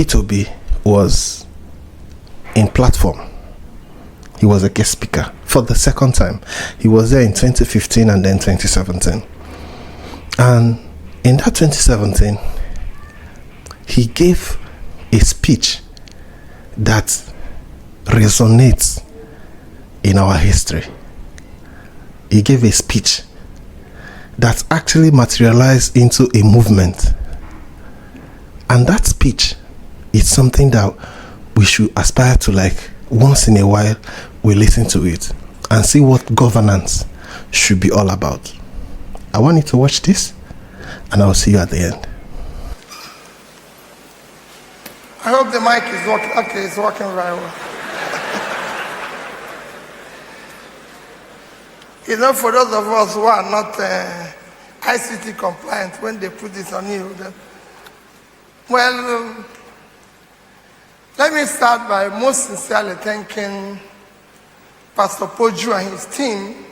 P2B was in platform. He was a guest speaker for the second time. He was there in 2015 and then 2017. And in that 2017, he gave a speech that resonates in our history. He gave a speech that actually materialized into a movement. And that speech is something that we should aspire to, like, once in a while we listen to it and see what governance should be all about. I want you to watch this, and I'll see you at the end. I hope the mic is working. Okay, it's working very well. You know, for those of us who are not ICT compliant, when they put this on you, then, well, let me start by most sincerely thanking Pastor Poju and his team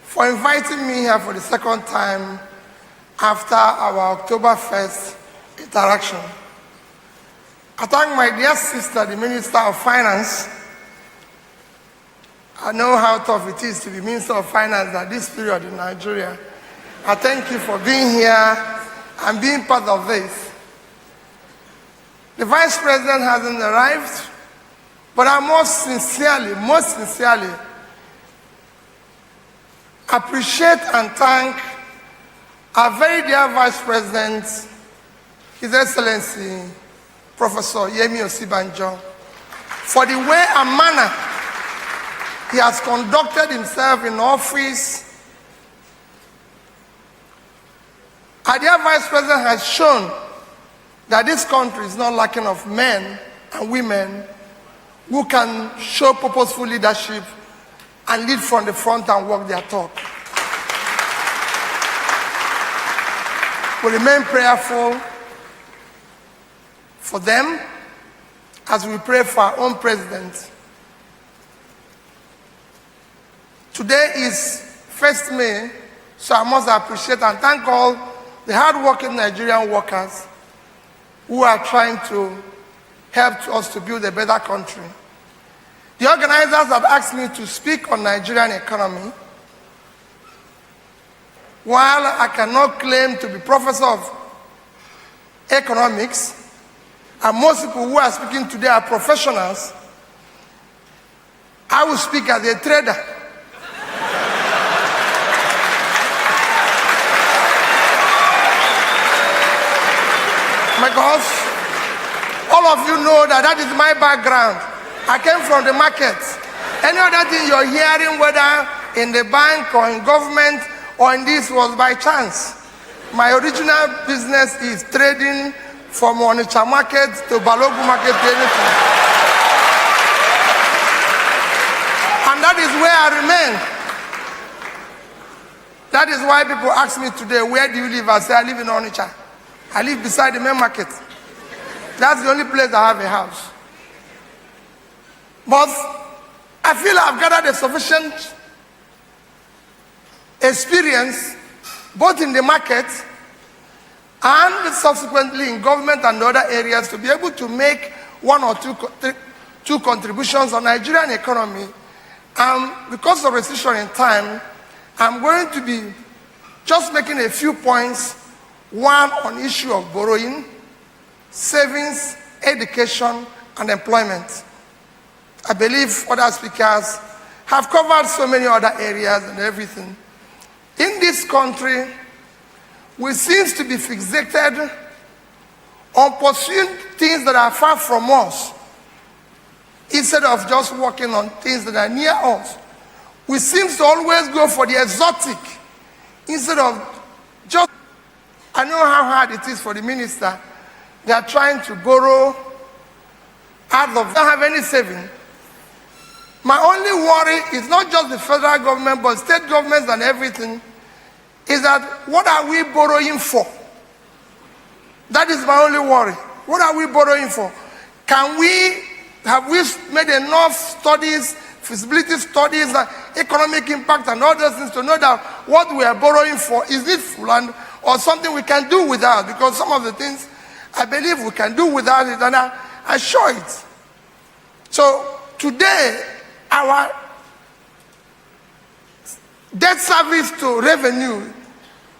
for inviting me here for the second time after our October 1st interaction. I thank my dear sister, the Minister of Finance. I know how tough it is to be Minister of Finance at this period in Nigeria. I thank you for being here and being part of this. The Vice President hasn't arrived, but I most sincerely appreciate and thank our very dear Vice President, His Excellency, Professor Yemi Osibanjo, for the way and manner he has conducted himself in office. Our dear Vice President has shown that this country is not lacking of men and women who can show purposeful leadership and lead from the front and walk their talk. We remain prayerful for them as we pray for our own president. Today is 1st May, so I must appreciate and thank all the hard-working Nigerian workers who are trying to help us to build a better country. The organizers have asked me to speak on Nigerian economy. While I cannot claim to be professor of economics, and most people who are speaking today are professionals, I will speak as a trader. Because all of you know that that is my background. I came from the market. Any other thing you're hearing, whether in the bank or in government or in this, was by chance. My original business is trading from Onitsha market to Balogu market to anything. And that is where I remain. That is why people ask me today, where do you live? I say, I live in Onitsha. I live beside the main market. That's the only place I have a house. But I feel I've gathered a sufficient experience both in the market and subsequently in government and other areas to be able to make one or two contributions on Nigerian economy. Because of restriction in time, I'm going to be just making a few points. One on issue of borrowing, savings, education, and employment. I believe other speakers have covered so many other areas and everything. In this country, we seem to be fixated on pursuing things that are far from us instead of just working on things that are near us. We seem to always go for the exotic instead of just... I know how hard it is for the minister. They are trying to borrow out of, don't have any saving. My only worry is not just the federal government, but state governments and everything, is that what are we borrowing for? That is my only worry. What are we borrowing for? Have we made enough studies, feasibility studies, economic impact and all those things to know that what we are borrowing for is needful or something we can do without? Because some of the things I believe we can do without it, and I show it. So today, our debt service to revenue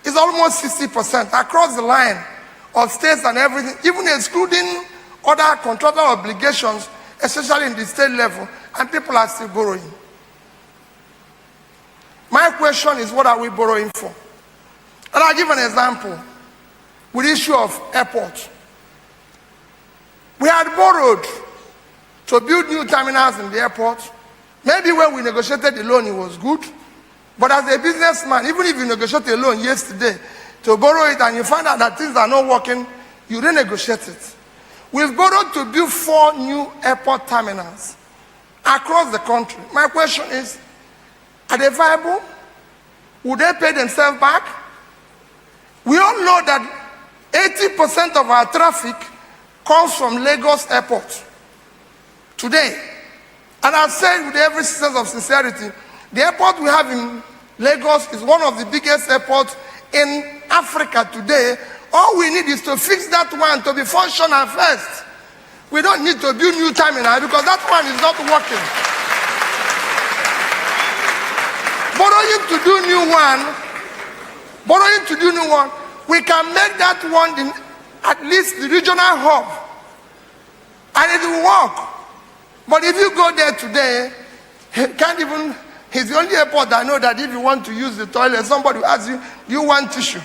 is almost 60% across the line of states and everything, even excluding other contractual obligations, especially in the state level, and people are still borrowing. My question is, what are we borrowing for? And I'll give an example with the issue of airport. We had borrowed to build new terminals in the airport. Maybe when we negotiated the loan, it was good. But as a businessman, even if you negotiate a loan yesterday to borrow it and you find out that things are not working, you renegotiate it. We've borrowed to build 4 new airport terminals across the country. My question is, are they viable? Would they pay themselves back? We all know that 80% of our traffic comes from Lagos Airport today. And I've said with every sense of sincerity, the airport we have in Lagos is one of the biggest airports in Africa today. All we need is to fix that one to be functional first. We don't need to build new terminal because that one is not working. Borrowing to do new one, we can make that one at least the regional hub, and it will work. But if you go there today, he's the only airport I know that if you want to use the toilet, somebody will ask you, do you want tissue?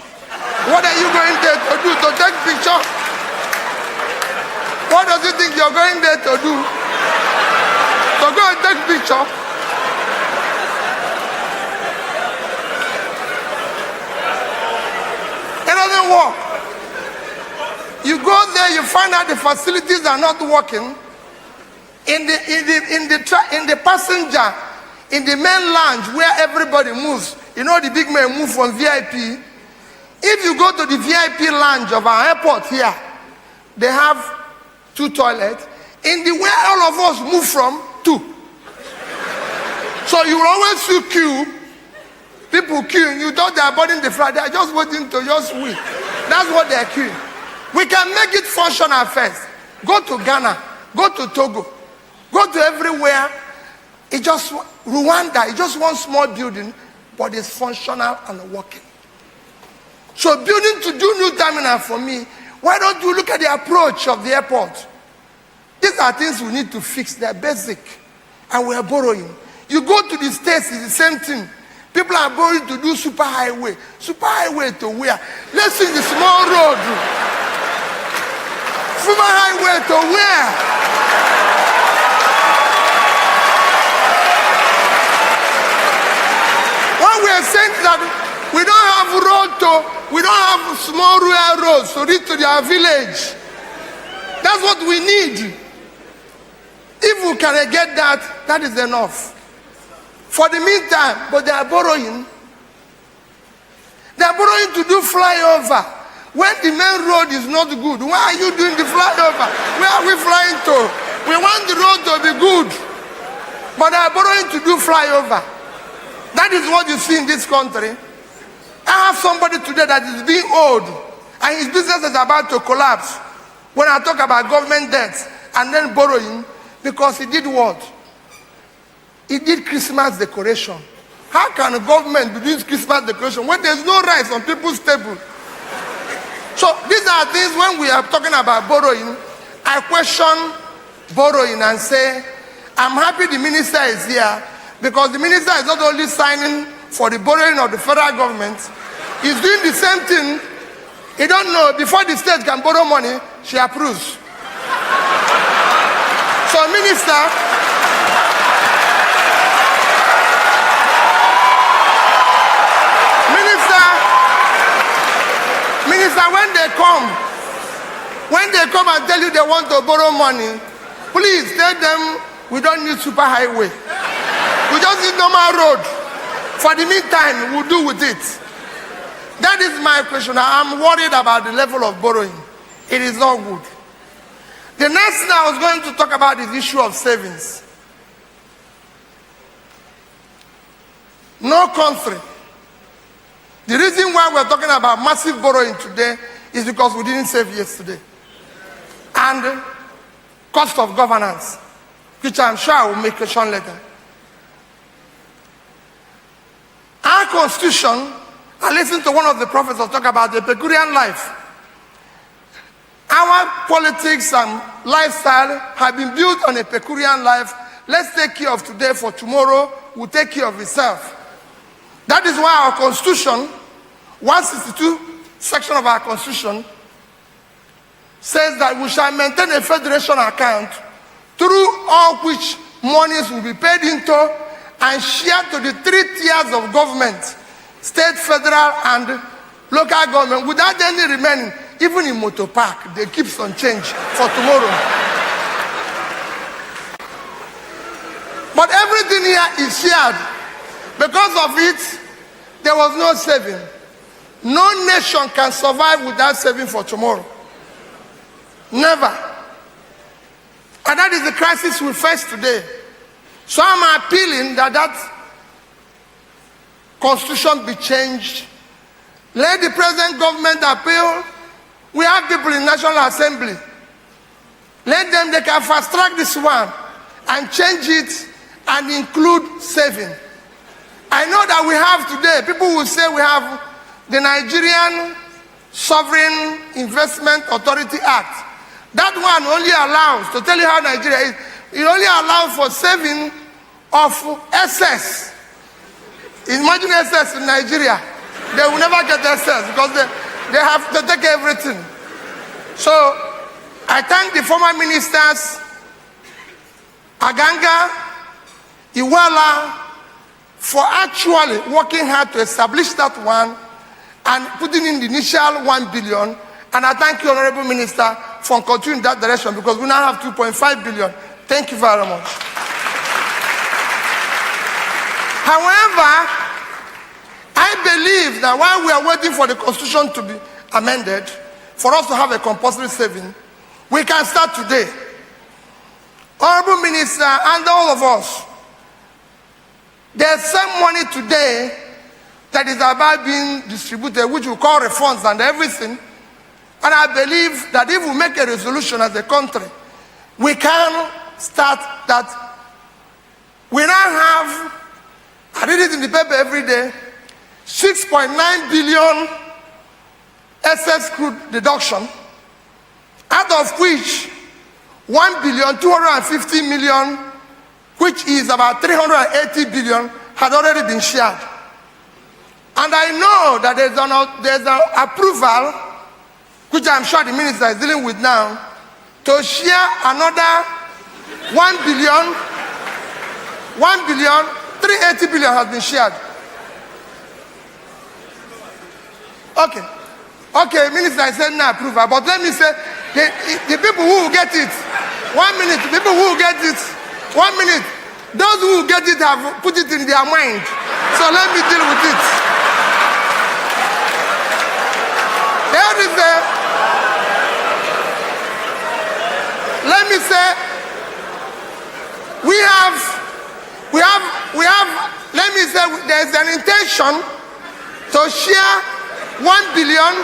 What are you going there to do? To take picture? What does you think you're going there to do? To go and take picture? It doesn't work. You go there, you find out the facilities are not working. In the passenger, in the main lounge where everybody moves, you know the big men move from VIP. If you go to the VIP lounge of our airport here, they have 2 toilets. In the where all of us move from, 2. So you will always see queue. People queuing. You thought they are boarding the flight. They are just waiting to just wait. That's what they are queuing. We can make it functional first. Go to Ghana. Go to Togo. Go to everywhere. Rwanda, it's just one small building, but it's functional and working. So building to do new terminal for me, why don't you look at the approach of the airport? These are things we need to fix. They're basic. And we are borrowing. You go to the States, it's the same thing. People are borrowing to do super highway. Super highway to where? Let's see the small road. Super highway to where? What we are saying is that we don't have small rural roads to reach to their village. That's what we need. If we can get that, that is enough. For the meantime, but they are borrowing. They are borrowing to do flyover. When the main road is not good, why are you doing the flyover? Where are we flying to? We want the road to be good. But they are borrowing to do flyover. That is what you see in this country. I have somebody today that is being owed, and his business is about to collapse. When I talk about government debt and then borrowing, because he did what? He did Christmas decoration. How can a government do this Christmas decoration when there's no rice on people's table? So these are things when we are talking about borrowing, I question borrowing and say, I'm happy the minister is here, because the minister is not only signing for the borrowing of the federal government, he's doing the same thing. He don't know, before the state can borrow money, she approves. So minister, when they come and tell you they want to borrow money, please tell them we don't need super highway. We just need normal road. For the meantime, we'll do with it. That is my question. I'm worried about the level of borrowing. It is not good. The next thing I was going to talk about is the issue of savings. No country. The reason why we're talking about massive borrowing today is because we didn't save yesterday. and cost of governance, which I'm sure I will make a mention later. Our constitution, I listened to one of the professors talk about the Epicurean life. Our politics and lifestyle have been built on a Epicurean life. Let's take care of today for tomorrow will take care of itself. That is why our constitution, 162 section of our constitution, says that we shall maintain a federation account through all which monies will be paid into and shared to the 3 tiers of government, state, federal, and local government, without any remaining. Even in motor park, they keep some change for tomorrow. But everything here is shared. Because of it, there was no saving. No nation can survive without saving for tomorrow. Never. And that is the crisis we face today. So I'm appealing that that constitution be changed. Let the present government appeal. We have people in National Assembly. Let them, they can fast track this one and change it and include saving. I know that we have today, people will say we have the Nigerian Sovereign Investment Authority Act. That one only allows, to tell you how Nigeria is, it only allows for saving of excess. Imagine excess in Nigeria. They will never get excess because they have to take everything. So I thank the former ministers, Aganga, Iwala, for actually working hard to establish that one and putting in the initial 1 billion. And I thank you, Honorable Minister, for continuing that direction because we now have 2.5 billion. Thank you very much. However, I believe that while we are waiting for the Constitution to be amended, for us to have a compulsory saving, we can start today. Honorable Minister and all of us, there's some money today that is about being distributed, which we call refunds and everything. And I believe that if we make a resolution as a country, we can start that. We now have, I read it in the paper every day, 6.9 billion excess crude deduction, out of which 1,250 million, which is about 380 billion, had already been shared. And I know that there's an approval, which I'm sure the minister is dealing with now, to share another 380 billion has been shared. Okay, minister, I said no approval, but let me say, the people who will get it, 1 minute, the people who will get it, 1 minute, those who will get it have put it in their mind. So let me deal with it. There is a, let me say, we have, let me say, there's an intention to share $1 billion,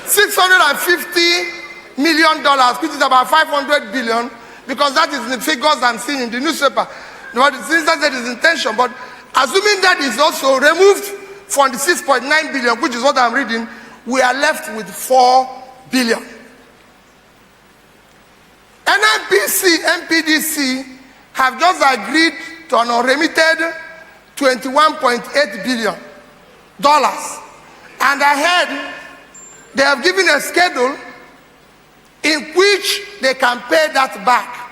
$650 million, which is about 500 billion, because that is the figures I'm seeing in the newspaper. But since that is intention, but assuming that is also removed from the 6.9 billion, which is what I'm reading, we are left with 4 billion. NNPC, NPDC have just agreed to an unremitted $21.8 billion. And ahead, they have given a schedule in which they can pay that back.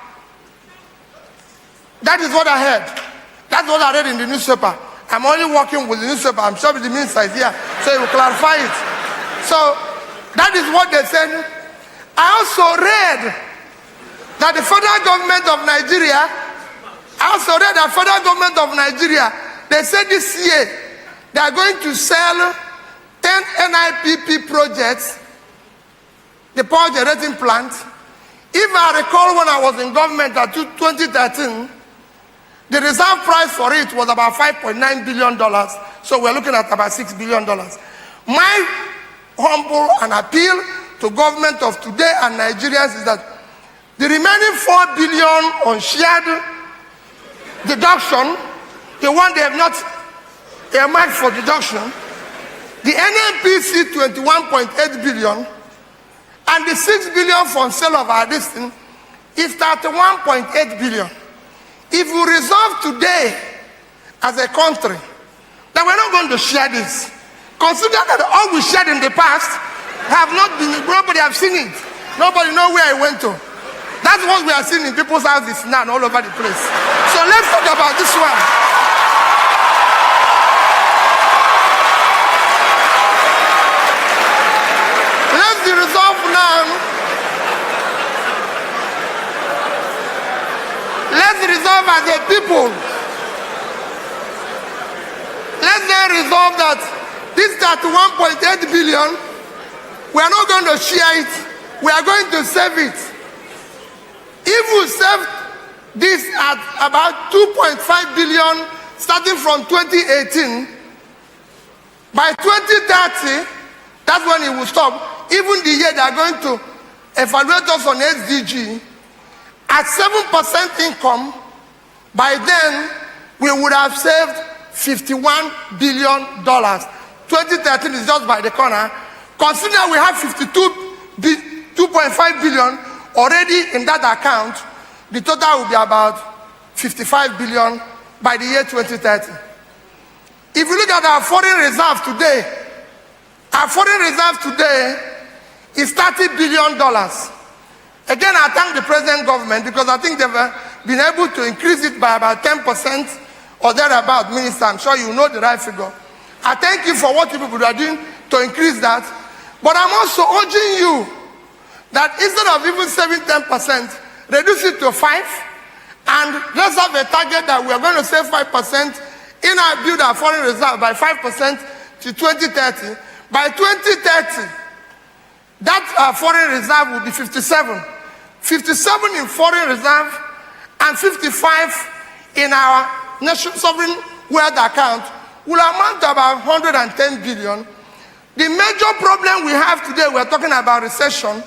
That is what I heard. That's what I read in the newspaper. I'm only working with the newspaper. I'm sure the minister is here, so he will clarify it. So that is what they said. I also read that the federal government of Nigeria, they said this year they are going to sell 10 NIPP projects, the power generating plant. If I recall, when I was in government at 2013, the reserve price for it was about $5.9 billion. So we're looking at about $6 billion. My humble and appeal to government of today and Nigerians is that the remaining 4 billion on shared deduction, the one they have not earmarked for deduction, the NNPC 21.8 billion, and the 6 billion from sale of our listing is 31.8 billion. If we resolve today as a country that we're not going to share this, consider that all we shared in the past have not been, nobody have seen it. Nobody know where I went to. That's what we are seeing in people's houses now all over the place. So let's talk about this one. Let's resolve now. Let's resolve as a people. Let's then resolve that this 31.8 billion, we are not going to share it. We are going to save it. If we save this at about 2.5 billion starting from 2018, by 2030, that's when it will stop. Even the year they are going to evaluate us on SDG, at 7% income, by then we would have saved $51 billion. 2013 is just by the corner. Consider we have 2.5 billion already in that account. The total will be about 55 billion by the year 2030. If you look at our foreign reserve today, our foreign reserve today is $30 billion. Again, I thank the present government because I think they've been able to increase it by about 10% or thereabout. Minister, I'm sure you know the right figure. I thank you for what you people are doing to increase that. But I'm also urging you that instead of even saving 10%, reduce it to 5%, and let's have a target that we are going to save 5% in our build our foreign reserve by 5% to 2030. By 2030, that foreign reserve will be 57. 57 in foreign reserve and 55 in our national sovereign wealth account will amount to about 110 billion. The major problem we have today, we're talking about recession.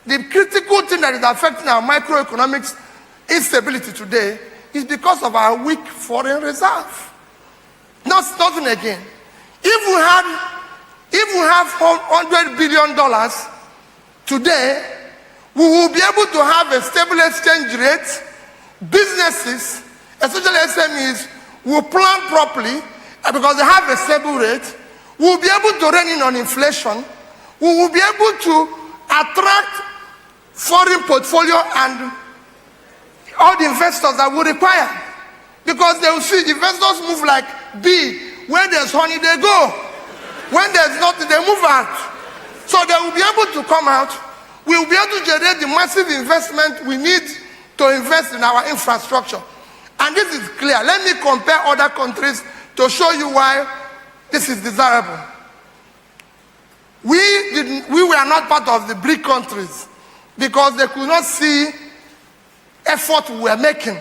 The critical thing that is affecting our microeconomic instability today is because of our weak foreign reserve. Nothing again. If we have $100 billion today, we will be able to have a stable exchange rate. Businesses, especially SMEs, will plan properly because they have a stable rate. We will be able to rein in on inflation. We will be able to attract foreign portfolio and all the investors that we require. Because they will see investors move like bee. Where there's honey, they go. When there's nothing, they move out. So they will be able to come out. We will be able to generate the massive investment we need to invest in our infrastructure. And this is clear. Let me compare other countries to show you why this is desirable. We were not part of the BRIC countries because they could not see effort we were making.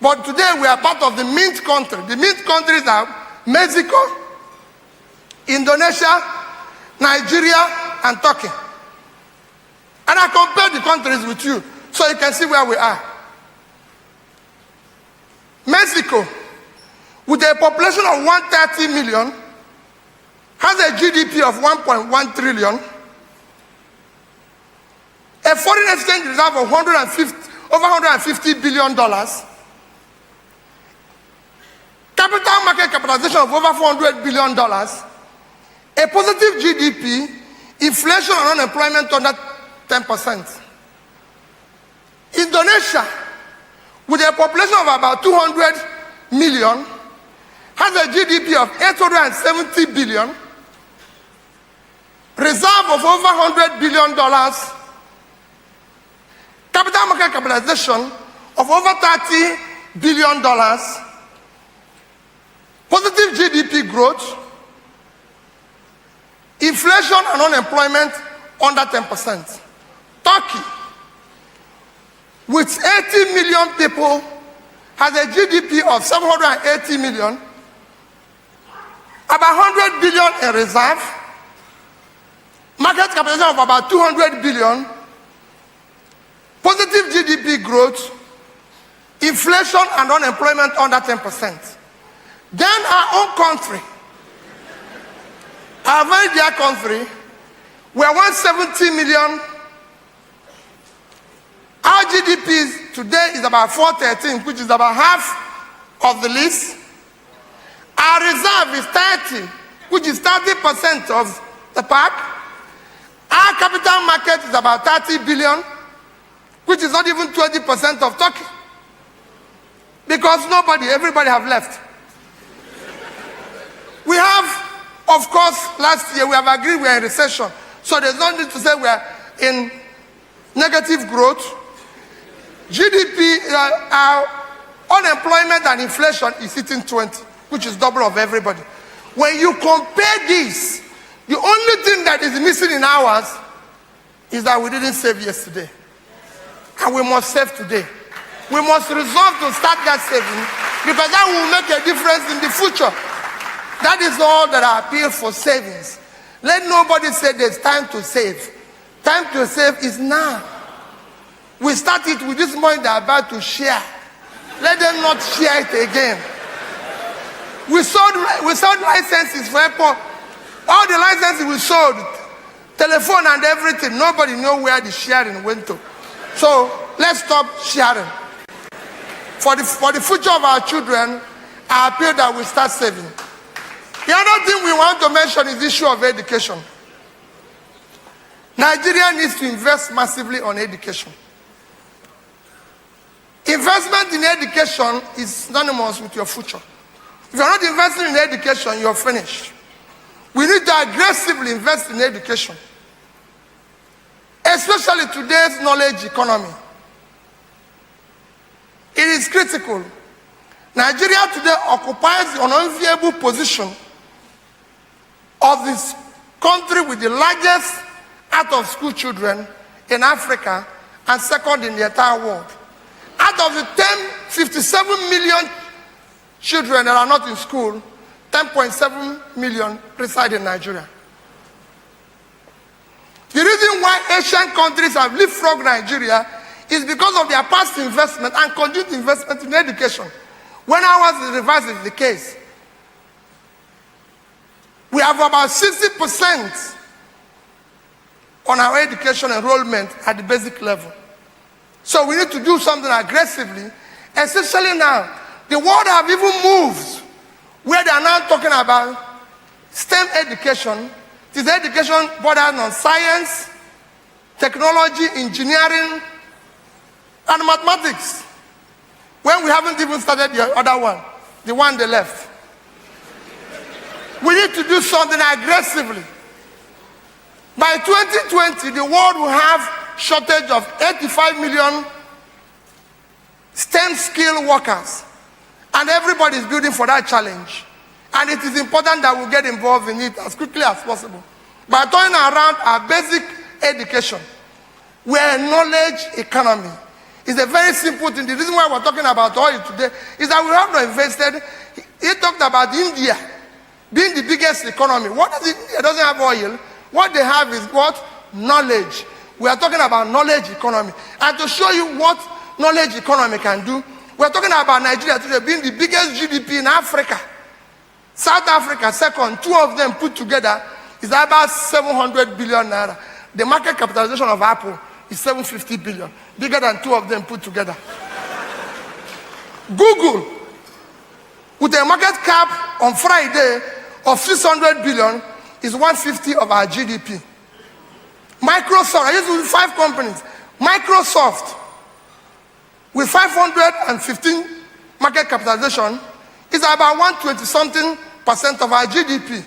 But today we are part of the Mint country. The Mint countries are Mexico, Indonesia, Nigeria, and Turkey. And I compare the countries with you so you can see where we are. Mexico, with a population of 130 million, has a GDP of 1.1 trillion, a foreign exchange reserve of over $150 billion, capital market capitalization of over $400 billion, a positive GDP, inflation and unemployment under 10%. Indonesia, with a population of about 200 million, has a GDP of 870 billion, reserve of over $100 billion, capital market capitalization of over $30 billion, positive GDP growth, inflation and unemployment under 10%. Turkey, with 80 million people, has a GDP of 780 million, about 100 billion in reserve, market capitalization of about 200 billion, positive GDP growth, inflation and unemployment under 10%. Then our own country, our very dear country, we are 170 million. Our GDP today is about 413, which is about half of the list. Our reserve is 30, which is 30% of the pack. Our capital market is about 30 billion, which is not even 20% of Turkey. Because everybody have left. We have, of course, last year we have agreed we are in recession. So there's no need to say we are in negative growth. GDP, our unemployment and inflation is hitting 20, which is double of everybody. When you compare this, the only thing that is missing in ours is that we didn't save yesterday. And we must save today. We must resolve to start that saving, because that will make a difference in the future. That is all that I appeal for savings. Let nobody say there's time to save. Time to save is now. We started with this money they're about to share. Let them not share it again. We sold licenses for airport. All the licenses we sold, telephone and everything, nobody know where the sharing went to. So let's stop sharing. For the future of our children, I appeal that we start saving. The other thing we want to mention is the issue of education. Nigeria needs to invest massively on education. Investment in education is synonymous with your future. If you're not investing in education, you're finished. We need to aggressively invest in education, especially today's knowledge economy. It is critical. Nigeria today occupies an unenviable position of this country with the largest out-of-school children in Africa and second in the entire world. Out of the 57 million children that are not in school, 10.7 million reside in Nigeria. The reason why Asian countries have leapfrogged Nigeria is because of their past investment and continued investment in education. When ours is reversed, is the case. We have about 60% on our education enrollment at the basic level. So we need to do something aggressively, especially now. The world have even moved where they are now talking about STEM education. It is education bordered on science, technology, engineering, and mathematics. When we haven't even started the other one, the one they left. We need to do something aggressively. By 2020, the world will have shortage of 85 million STEM skilled workers. And everybody is building for that challenge. And it is important that we get involved in it as quickly as possible. By turning around our basic education, we are a knowledge economy. It's a very simple thing. The reason why we're talking about oil today is that we have not invested. He talked about India being the biggest economy. What does it? It doesn't have oil. What they have is what? Knowledge. We are talking about knowledge economy. And to show you what knowledge economy can do, we're talking about Nigeria today being the biggest GDP in Africa. South Africa, second. Two of them put together is about 700 billion naira. The market capitalization of Apple is 750 billion. Bigger than two of them put together. Google, with a market cap on Friday of 600 billion, is 150 of our GDP. Microsoft, I used to do 5 companies. Microsoft, with 515 market capitalization, is about 120-something% of our GDP.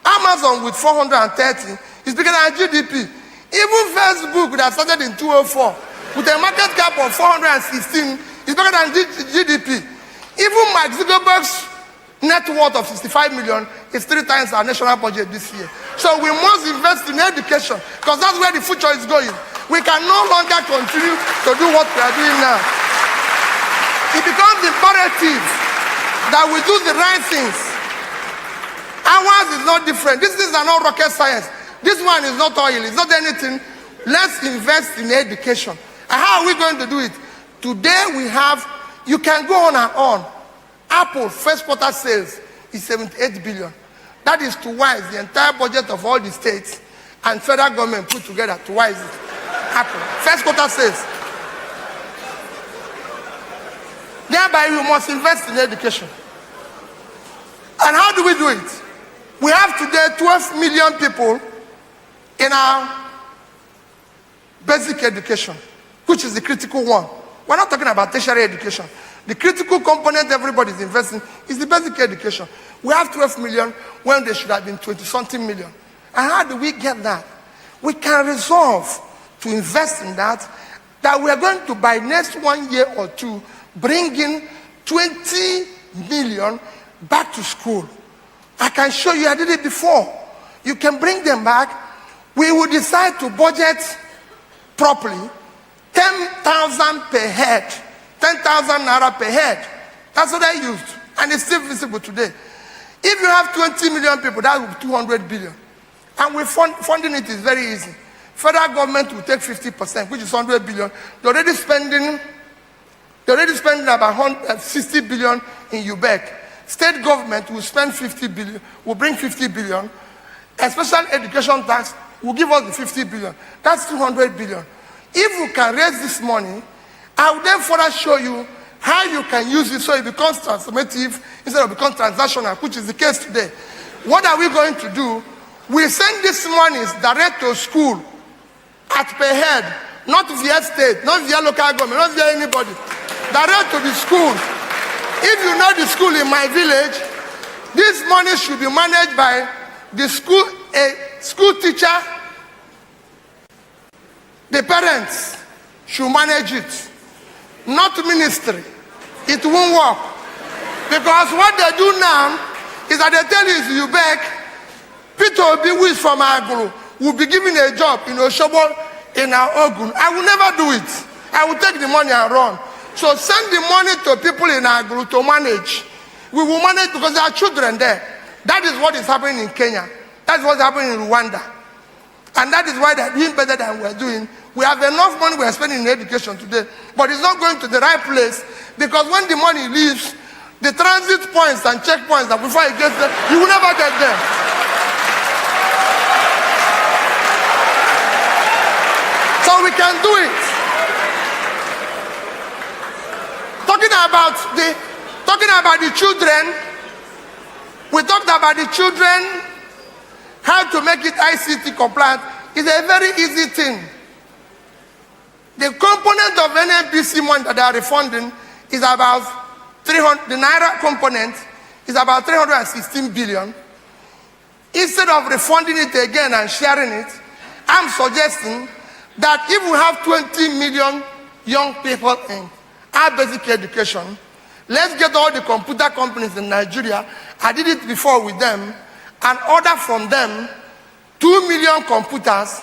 Amazon, with 430, is bigger than our GDP. Even Facebook, that started in 2004, with a market cap of 416, is bigger than GDP. Even Mark Zuckerberg's net worth of 65 million is 3 times our national budget this year. So we must invest in education, because that's where the future is going. We can no longer continue to do what we are doing now. It becomes imperative that we do the right things. Ours is not different. These things are not rocket science. This one is not oil, it's not anything. Let's invest in education. And how are we going to do it? Today we have, you can go on and on. Apple first quarter sales is 78 billion. That is twice the entire budget of all the states and federal government put together, twice it. Apple first quarter sales. Thereby we must invest in education. And how do we do it? We have today 12 million people in our basic education, which is the critical one. We're not talking about tertiary education. The critical component everybody is investing is the basic education. We have 12 million when there should have been 20-something million. And how do we get that? We can resolve to invest in that we are going to, by next 1 year or two, bring in 20 million back to school. I can show you, I did it before. You can bring them back. We will decide to budget properly 10,000 per head. 10,000 naira per head. That's what I used. And it's still visible today. If you have 20 million people, that will be 200 billion. And we funding it is very easy. Federal government will take 50%, which is 100 billion. They're already spending about 60 billion in UBEC. State government will spend 50 billion, will bring 50 billion. A special education tax will give us the 50 billion. That's 200 billion. If we can raise this money, I will then further show you how you can use it so it becomes transformative instead of becoming transactional, which is the case today. What are we going to do? We send this money direct to school at per head, not via state, not via local government, not via anybody. Direct to the school. If you know the school in my village, this money should be managed by the school, a school teacher. The parents should manage it, not ministry. It won't work. Because what they do now is that they tell you back, Peter Obi, who is from Agulu, will be given a job in Oshobo, in our Ogun. I will never do it. I will take the money and run. So send the money to people in Agulu to manage. We will manage because there are children there. That is what is happening in Kenya. That's what's happening in Rwanda. And that is why they're doing better than we're doing. We have enough money we're spending in education today, but it's not going to the right place because when the money leaves, the transit points and checkpoints that before it gets there, you will never get there. So we can do it. Talking about the children, we talked about the children, how to make it ICT compliant is a very easy thing. The component of NNPC money that they are refunding is about 300, the Naira component is about 316 billion. Instead of refunding it again and sharing it, I'm suggesting that if we have 20 million young people in our basic education, let's get all the computer companies in Nigeria, I did it before with them, and order from them 2 million computers.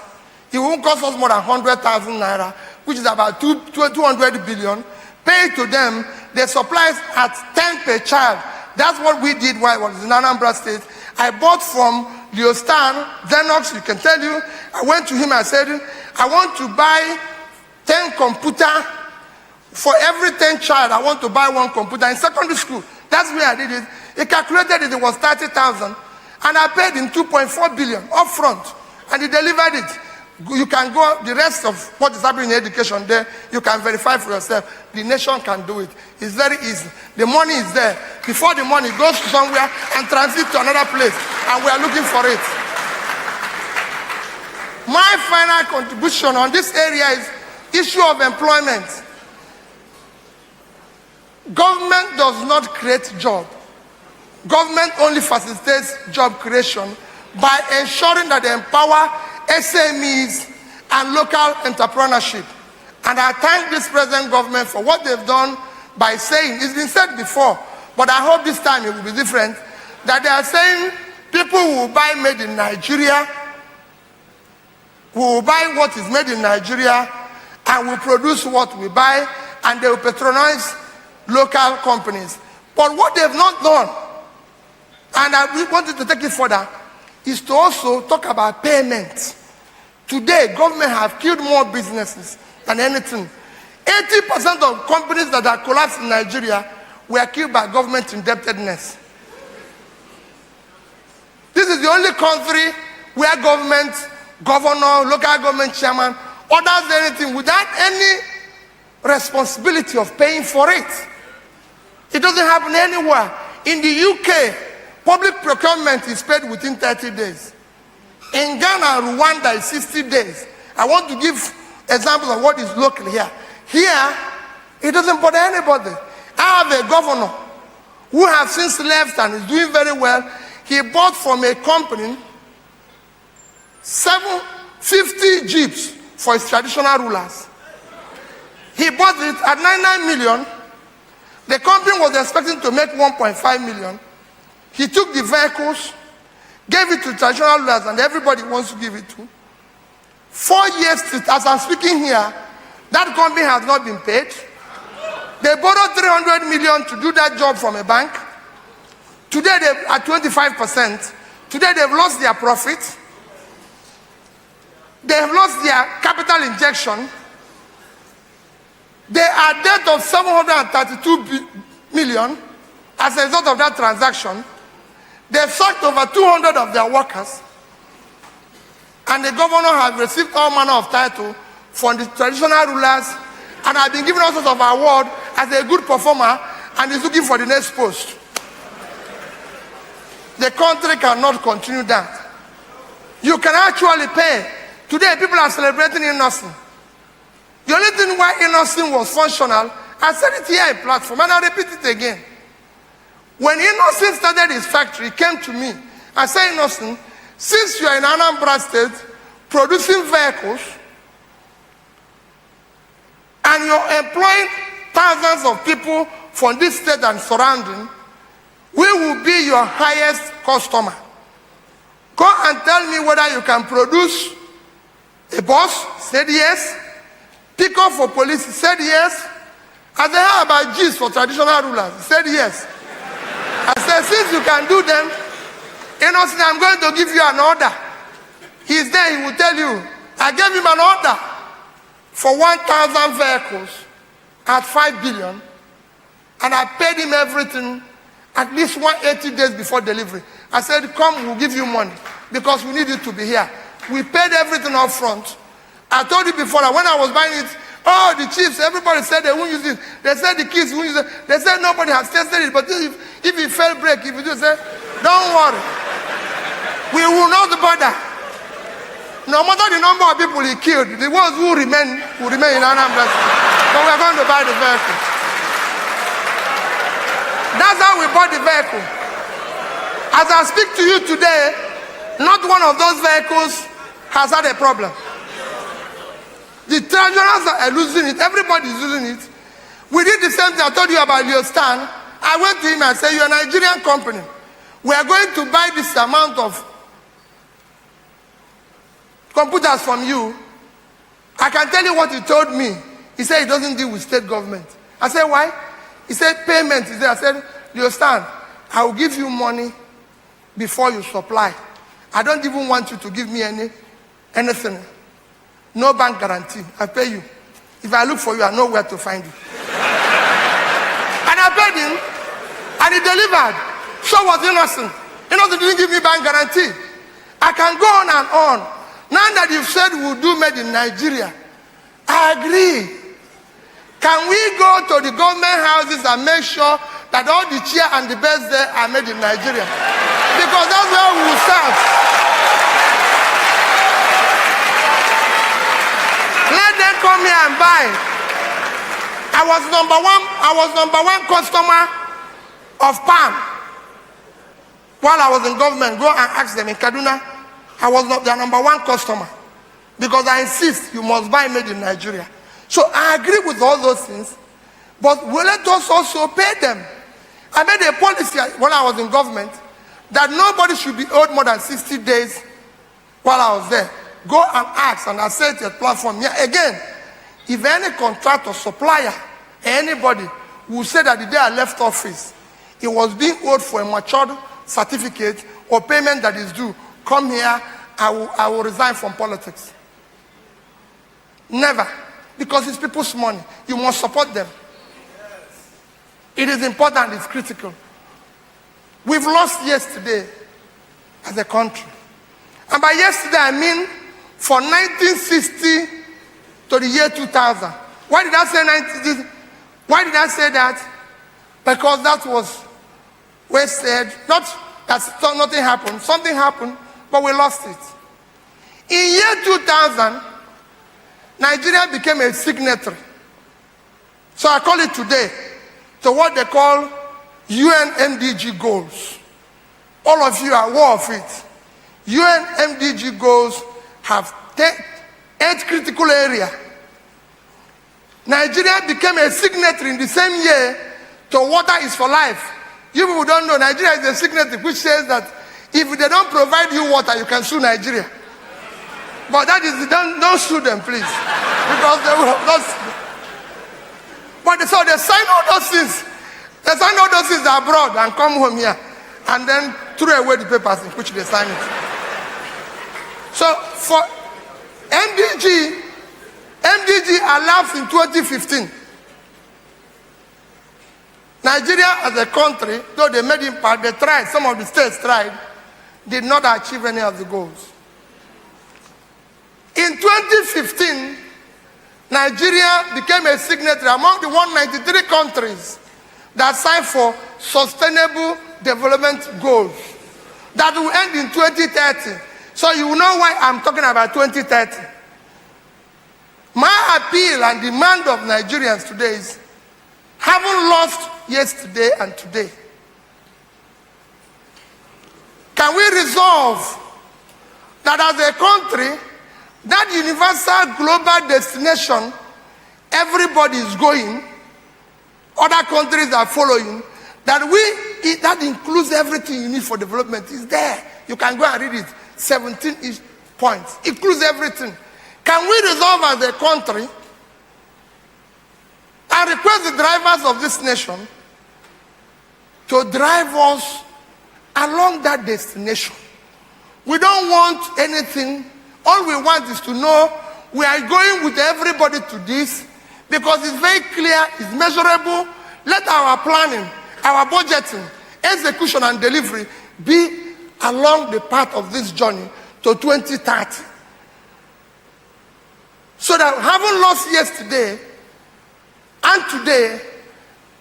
It won't cost us more than 100,000 naira, which is about 200 billion. Pay to them, they supply at 10 per child. That's what we did while I was in Anambra State. I bought from Leostan, Xenox, you can tell you. I went to him and said, I want to buy 10 computers. For every 10 child, I want to buy 1 computer in secondary school. That's where I did it. He calculated it was 30,000. And I paid him 2.4 billion upfront. And he delivered it. You can go, the rest of what is happening in education there, you can verify for yourself. The nation can do it. It's very easy. The money is there. Before the money goes to somewhere and transit to another place. And we are looking for it. My final contribution on this area is issue of employment. Government does not create jobs. Government only facilitates job creation by ensuring that they empower SMEs and local entrepreneurship. And I thank this present government for what they've done by saying, it's been said before, but I hope this time it will be different, that they are saying people who will buy made in Nigeria, who will buy what is made in Nigeria, and will produce what we buy, and they will patronize local companies. But what they've not done, and we wanted to take it further, is to also talk about payment. Today, government have killed more businesses than anything. 80% of companies that are collapsed in Nigeria were killed by government indebtedness. This is the only country where government, governor, local government chairman orders anything without any responsibility of paying for it. It doesn't happen anywhere. In the UK, public procurement is paid within 30 days. In Ghana, Rwanda is 60 days. I want to give examples of what is local here. Here, it doesn't bother anybody. I have a governor who has since left and is doing very well. He bought from a company 750 jeeps for his traditional rulers. He bought it at 99 million. The company was expecting to make 1.5 million. He took the vehicles, gave it to traditional rulers, and everybody wants to give it to. 4 years, as I'm speaking here, that company has not been paid. They borrowed 300 million to do that job from a bank. Today they are 25%. Today they've lost their profit. They have lost their capital injection. They are debt of 732 million as a result of that transaction. They've sacked over 200 of their workers. And the governor has received all manner of title from the traditional rulers and has been given all sorts of award as a good performer and is looking for the next post. The country cannot continue that. You can actually pay. Today people are celebrating Innocent. The only thing why Innocent was functional, I said it here in platform and I'll repeat it again. When Innocent started his factory, he came to me. I said, Innocent, since you are in Anambra State producing vehicles and you're employing thousands of people from this state and surrounding, we will be your highest customer. Go and tell me whether you can produce a bus. Said yes. Pick up for police. Said yes. I said, how about G's for traditional rulers? He said yes. I said, since you can do them, Innocent, I'm going to give you an order. He's there, he will tell you. I gave him an order for 1,000 vehicles at 5 billion, and I paid him everything at least 180 days before delivery. I said, come, we'll give you money because we need you to be here. We paid everything up front. I told you before that when I was buying it, oh, the chiefs, everybody said they won't use it. They said the kids won't use it. They said nobody has tested it, but if it fail break, if you do, say, don't worry. We will not bother. No matter the number of people he killed, the ones who remain in Anambra. But we're going to buy the vehicle. That's how we bought the vehicle. As I speak to you today, not one of those vehicles has had a problem. The treasurers are losing it. Everybody is losing it. We did the same thing I told you about Leo Stan. I went to him and said, you're a Nigerian company. We are going to buy this amount of computers from you. I can tell you what he told me. He said he doesn't deal with state government. I said, why? He said, payment is there. I said, you understand? I will give you money before you supply. I don't even want you to give me anything. No bank guarantee. I pay you. If I look for you, I know where to find you. And I paid him, and he delivered. So was Innocent. Innocent didn't give me bank guarantee. I can go on and on. Now that you've said we'll do made in Nigeria, I agree. Can we go to the government houses and make sure that all the chair and the beds there are made in Nigeria? Because that's where we will start. Let them come here and buy. I was number one customer of palm while I was in government. Go and ask them in Kaduna. I was not their number one customer because I insist you must buy made in Nigeria. So I agree with all those things, but let us also pay them. I made a policy when I was in government that nobody should be owed more than 60 days while I was there. Go and ask, and I said to the platform, yeah, again, if any contractor, supplier, anybody will say that the day I left office, it was being owed for a matured certificate or payment that is due, come here, I will resign from politics. Never. Because it's people's money. You must support them. It is important, it's critical. We've lost yesterday as a country. And by yesterday, I mean from 1960 to the year 2000. Why did I say 1960? Why did I say that? Because that was where said, not that nothing happened. Something happened, but we lost it. In year 2000, Nigeria became a signatory. So I call it today to what they call UN MDG goals. All of you are aware of it. UN MDG goals have 8 critical areas. Nigeria became a signatory in the same year to Water is for Life. You people don't know, Nigeria is a signatory which says that if they don't provide you water, you can sue Nigeria. But that is, don't sue them, please. Because they will not. But so they sign all those things. They sign all those things abroad and come home here. And then throw away the papers in which they sign it. So for MDG elapsed in 2015. Nigeria as a country, though they made impact, they tried, some of the states tried, did not achieve any of the goals. In 2015, Nigeria became a signatory among the 193 countries that signed for Sustainable Development Goals that will end in 2030. So you know why I'm talking about 2030. My appeal and demand of Nigerians today is, having lost yesterday and today, can we resolve that as a country, that universal global destination everybody is going, other countries are following, that includes everything you need for development, is there. You can go and read it, 17 points, includes everything. Can we resolve as a country and request the drivers of this nation to drive us along that destination? We don't want anything. All we want is to know we are going with everybody to this because it's very clear, it's measurable. Let our planning, our budgeting, execution and delivery be along the path of this journey to 2030. So that having lost yesterday and today,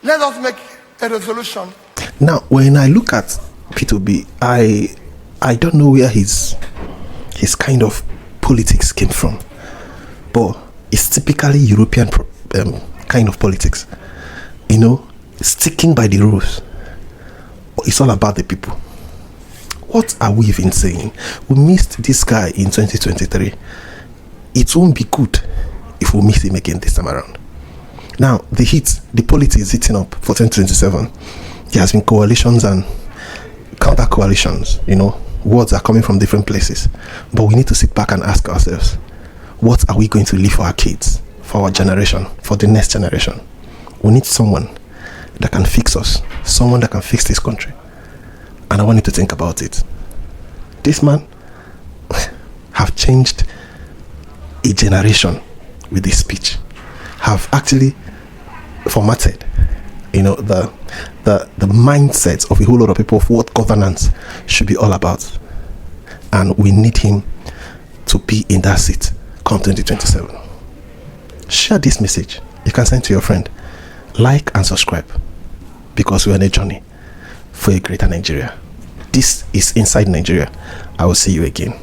let us make a resolution. Now, when I look at P2B, I don't know where his kind of politics came from, but it's typically European kind of politics. You know, sticking by the rules. It's all about the people. What are we even saying? We missed this guy in 2023. It won't be good if we miss him again this time around. Now, the politics is heating up for 2027. There has been coalitions and counter coalitions, you know, words are coming from different places. But we need to sit back and ask ourselves, what are we going to leave for our kids, for our generation, for the next generation? We need someone that can fix us, someone that can fix this country. And I want you to think about it. This man have changed a generation with this speech, have actually formatted, you know, the mindset of a whole lot of people of what governance should be all about. And we need him to be in that seat come 2027. Share this message. You can send to your friend. Like and subscribe, because we're on a journey for a greater Nigeria. This is Inside Nigeria. I will see you again.